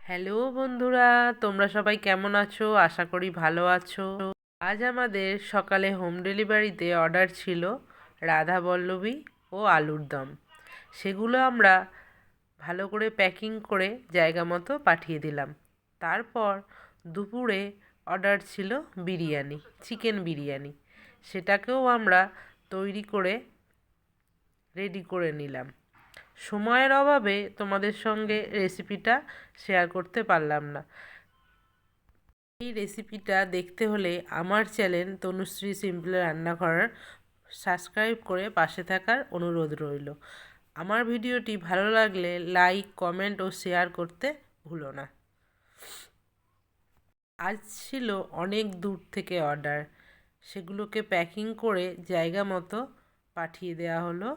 Hello বন্ধুরা, তোমরা সবাই কেমন আছো? আশা করি ভালো আছো। আজ আমাদের সকালে হোম ডেলিভারিতে অর্ডার ছিল রাধা বল্লভী ও আলুর দম। সেগুলো আমরা ভালো করে প্যাকিং করে জায়গা মতো পাঠিয়ে দিলাম। তারপর দুপুরে অর্ডার ছিল বিরিয়ানি, চিকেন বিরিয়ানি। সেটাকেও আমরা তৈরি করে রেডি করে নিলাম। সময়ের অভাবে তোমাদের সঙ্গে রেসিপিটা শেয়ার করতে পারলাম না। এই রেসিপিটা দেখতে হলে আমার চ্যানেল তনুশ্রী সিম্পল রান্নাঘর সাবস্ক্রাইব করে পাশে থাকার অনুরোধ রইল। আমার ভিডিওটি ভালো লাগলে লাইক, কমেন্ট ও শেয়ার করতে ভুলো না। আজ ছিল অনেক দূর থেকে অর্ডার, সেগুলোকে প্যাকিং করে জায়গা মতো পাঠিয়ে দেওয়া হলো